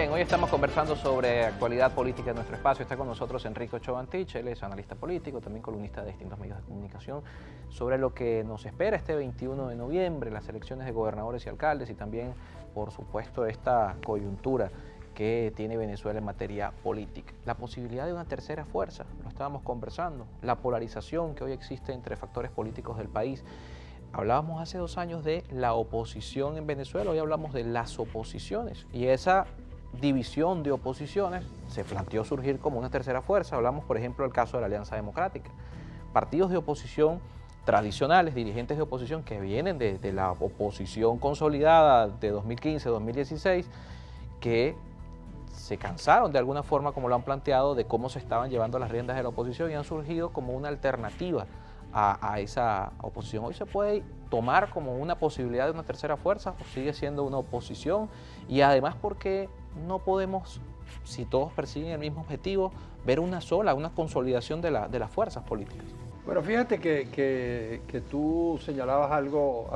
Bien, hoy estamos conversando sobre actualidad política en nuestro espacio. Está con nosotros Enrique Ochoa Antich, él es analista político, también columnista de distintos medios de comunicación, sobre lo que nos espera este 21 de noviembre, las elecciones de gobernadores y alcaldes y también, por supuesto, esta coyuntura que tiene Venezuela en materia política. La posibilidad de una tercera fuerza, lo estábamos conversando, la polarización que hoy existe entre factores políticos del país. Hablábamos hace 2 años de la oposición en Venezuela, hoy hablamos de las oposiciones y esa división de oposiciones se planteó surgir como una tercera fuerza. Hablamos, por ejemplo, del caso de la Alianza Democrática. Partidos de oposición tradicionales, dirigentes de oposición que vienen de la oposición consolidada de 2015-2016, que se cansaron de alguna forma, como lo han planteado, de cómo se estaban llevando las riendas de la oposición y han surgido como una alternativa a esa oposición. Hoy se puede tomar como una posibilidad de una tercera fuerza o sigue siendo una oposición, y además porque no podemos, si todos persiguen el mismo objetivo, ver una consolidación de las fuerzas políticas. Bueno, fíjate que tú señalabas algo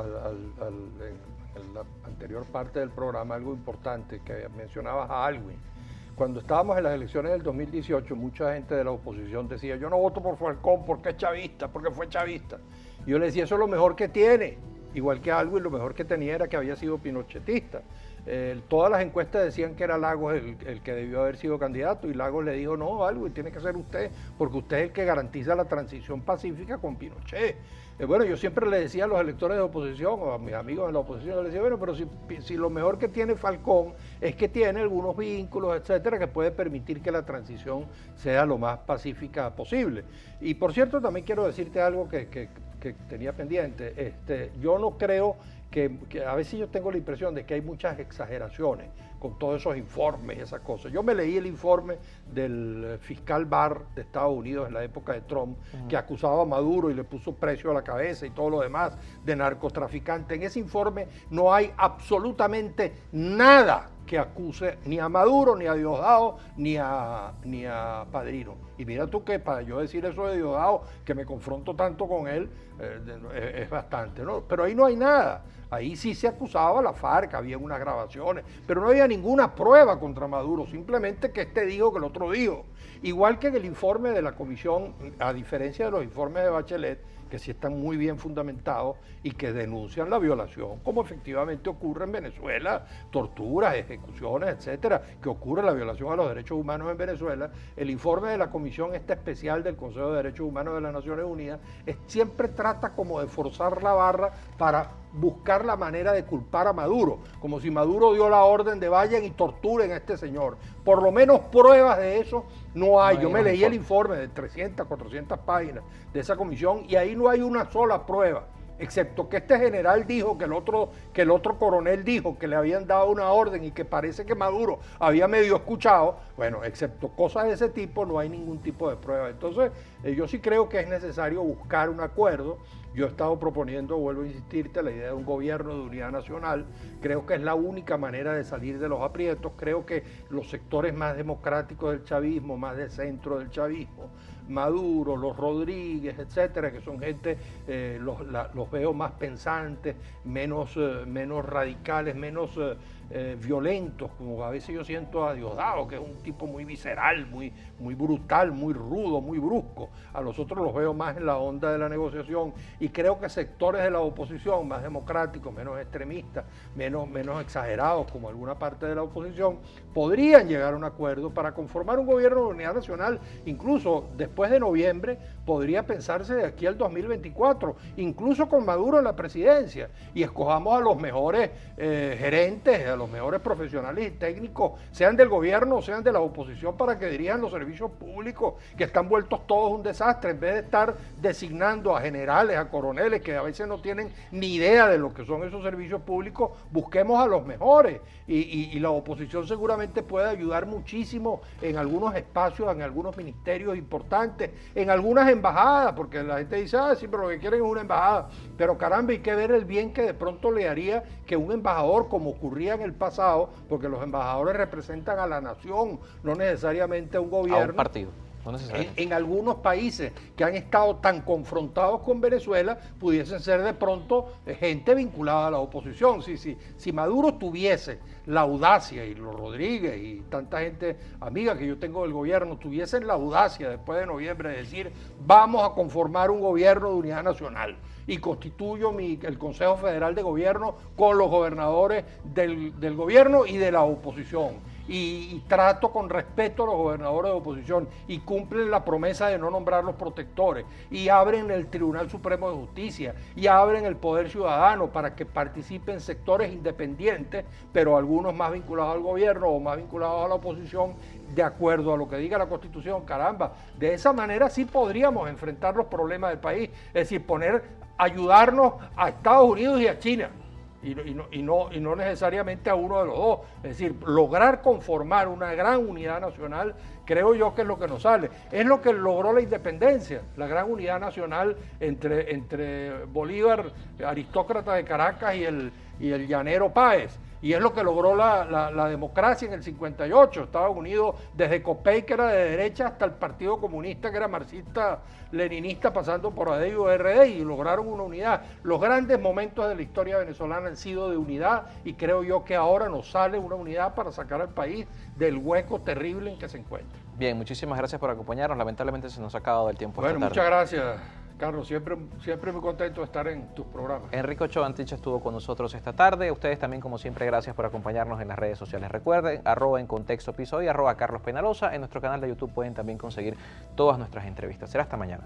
en la anterior parte del programa, algo importante, que mencionabas a Alwin. Cuando estábamos en las elecciones del 2018, mucha gente de la oposición decía, yo no voto por Falcón porque es chavista, porque fue chavista. Y yo le decía, eso es lo mejor que tiene. Igual que Alwin, lo mejor que tenía era que había sido pinochetista. Todas las encuestas decían que era Lagos el que debió haber sido candidato, y Lagos le dijo, no, Alwin, tiene que ser usted, porque usted es el que garantiza la transición pacífica con Pinochet. Bueno, yo siempre le decía a los electores de oposición, o a mis amigos de la oposición, les decía, bueno, pero si lo mejor que tiene Falcón es que tiene algunos vínculos, etcétera, que puede permitir que la transición sea lo más pacífica posible. Y por cierto, también quiero decirte algo que tenía pendiente. Yo no creo que a veces yo tengo la impresión de que hay muchas exageraciones con todos esos informes y esas cosas. Yo me leí el informe del fiscal Barr de Estados Unidos en la época de Trump, que acusaba a Maduro y le puso precio a la cabeza y todo lo demás de narcotraficante. En ese informe no hay absolutamente nada que acuse ni a Maduro, ni a Diosdado, ni a Padrino. Y mira tú que para yo decir eso de Diosdado, que me confronto tanto con él, es bastante, ¿no? Pero ahí no hay nada. Ahí sí se acusaba a la FARC, había unas grabaciones, pero no había ninguna prueba contra Maduro, simplemente que este dijo que el otro dijo. Igual que en el informe de la comisión, a diferencia de los informes de Bachelet, que sí están muy bien fundamentados y que denuncian la violación, como efectivamente ocurre en Venezuela, torturas, ejecuciones, etcétera, que ocurre la violación a los derechos humanos en Venezuela. El informe de la Comisión Especial del Consejo de Derechos Humanos de las Naciones Unidas siempre trata como de forzar la barra para buscar la manera de culpar a Maduro, como si Maduro dio la orden de vayan y torturen a este señor. Por lo menos pruebas de eso no hay. Yo me leí el informe de 300, 400 páginas de esa comisión y ahí no hay una sola prueba, excepto que este general dijo, que el otro coronel dijo que le habían dado una orden y que parece que Maduro había medio escuchado. Bueno, excepto cosas de ese tipo, no hay ningún tipo de prueba. Entonces, yo sí creo que es necesario buscar un acuerdo. Yo he estado proponiendo, vuelvo a insistirte, la idea de un gobierno de unidad nacional. Creo que es la única manera de salir de los aprietos. Creo que los sectores más democráticos del chavismo, más de centro del chavismo, Maduro, los Rodríguez, etcétera, que son gente, los veo más pensantes, menos radicales, menos violentos, como a veces yo siento a Diosdado, que es un tipo muy visceral, muy brutal, muy rudo, muy brusco. A los otros los veo más en la onda de la negociación, y creo que sectores de la oposición más democráticos, menos extremistas, menos exagerados, como alguna parte de la oposición, podrían llegar a un acuerdo para conformar un gobierno de unidad nacional. Incluso después de noviembre podría pensarse de aquí al 2024, incluso con Maduro en la presidencia, y escojamos a los mejores gerentes, a los mejores profesionales y técnicos, sean del gobierno o sean de la oposición, para que dirijan los servicios públicos, que están vueltos todos un desastre. En vez de estar designando a generales, a coroneles, que a veces no tienen ni idea de lo que son esos servicios públicos, busquemos a los mejores, y la oposición seguramente puede ayudar muchísimo en algunos espacios, en algunos ministerios importantes, en algunas embajadas, porque la gente dice, sí, pero lo que quieren es una embajada. Pero caramba, hay que ver el bien que de pronto le haría que un embajador, como ocurría en el pasado, porque los embajadores representan a la nación, no necesariamente a un gobierno. A un partido. No necesariamente. En algunos países que han estado tan confrontados con Venezuela, pudiesen ser de pronto gente vinculada a la oposición. Si Maduro tuviese la audacia, y los Rodríguez y tanta gente amiga que yo tengo del gobierno, tuviesen la audacia después de noviembre de decir, vamos a conformar un gobierno de unidad nacional y constituyo el Consejo Federal de Gobierno con los gobernadores del gobierno y de la oposición. Y trato con respeto a los gobernadores de oposición y cumplen la promesa de no nombrar los protectores y abren el Tribunal Supremo de Justicia y abren el Poder Ciudadano para que participen sectores independientes, pero algunos más vinculados al gobierno o más vinculados a la oposición, de acuerdo a lo que diga la Constitución. Caramba, de esa manera sí podríamos enfrentar los problemas del país, es decir, ayudarnos a Estados Unidos y a China. Y no necesariamente a uno de los dos. Es decir, lograr conformar una gran unidad nacional, creo yo que es lo que nos sale. Es lo que logró la independencia, la gran unidad nacional entre Bolívar, aristócrata de Caracas, y el llanero Páez. Y es lo que logró la democracia en el 58. Estados Unidos, desde Copey, que era de derecha, hasta el Partido Comunista, que era marxista-leninista, pasando por AD y URD, y lograron una unidad. Los grandes momentos de la historia venezolana han sido de unidad, y creo yo que ahora nos sale una unidad para sacar al país del hueco terrible en que se encuentra. Bien, muchísimas gracias por acompañarnos. Lamentablemente se nos ha acabado el tiempo. Bueno, muchas gracias, Carlos, siempre muy contento de estar en tus programas. Enrique Ochoa Antich estuvo con nosotros esta tarde. Ustedes también, como siempre, gracias por acompañarnos en las redes sociales. Recuerden, @encontextopiso y @carlospenalosa. En nuestro canal de YouTube pueden también conseguir todas nuestras entrevistas. Será hasta mañana.